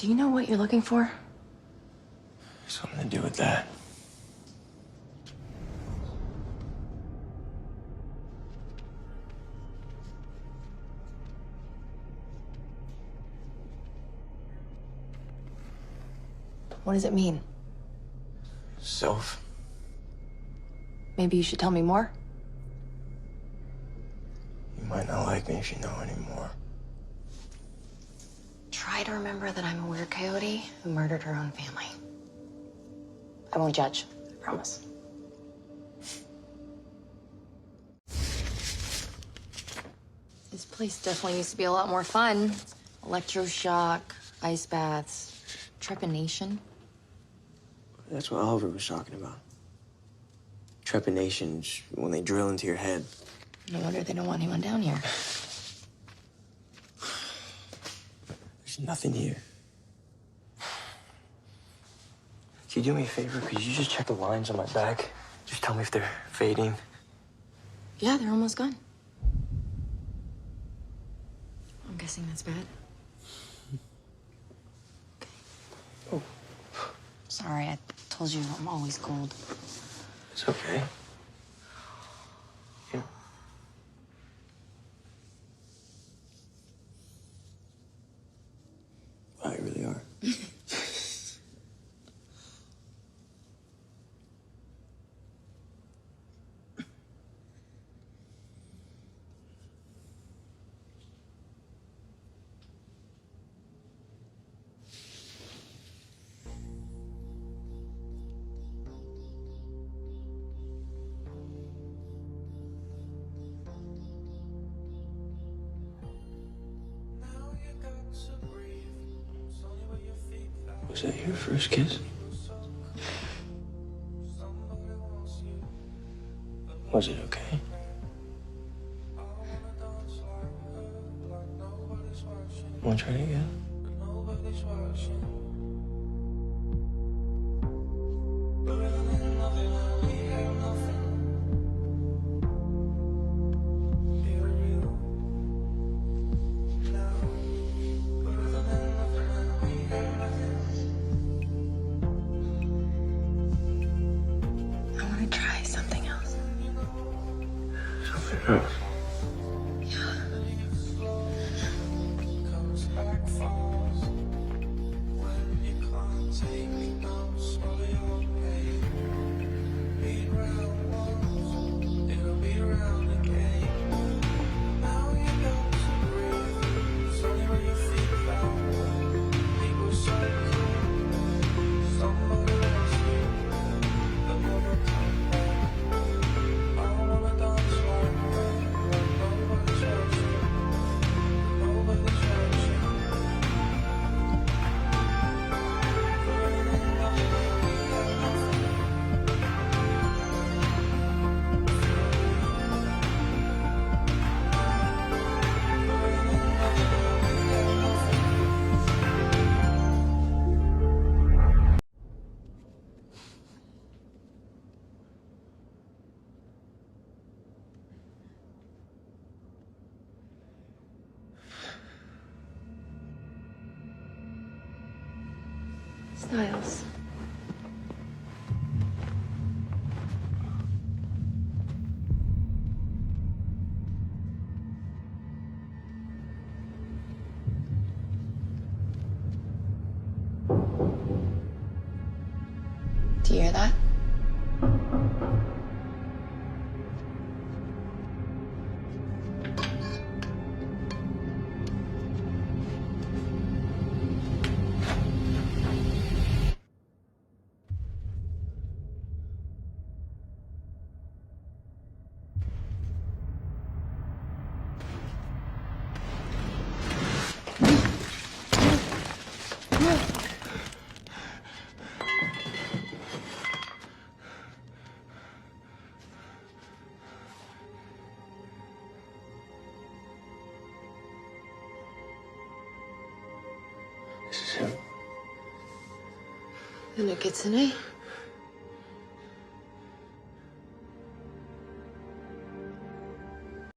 Do you know what you're looking for? Something to do with that. What does it mean? Soph, Maybe you should tell me more? you might not like me if you know anymore. Try to remember that I'm a weird coyote who murdered her own family. I won't judge, I promise. This place definitely used to be a lot more fun. Electroshock, ice baths, trepanation. That's what Oliver was talking about. Trepanations, when they drill into your head. No wonder they don't want anyone down here. There's nothing here. Can you do me a favor? Could you just check the lines on my back? Just tell me if they're fading. Yeah, they're almost gone. I'm guessing that's bad. Oh. Sorry, I told you I'm always cold. It's okay. Yeah. Wow, you really are. Was that your first kiss? Was it okay? Want to try it again? I want to try something else. Something else. Styles. Do you hear that? This is him. The new kitsune?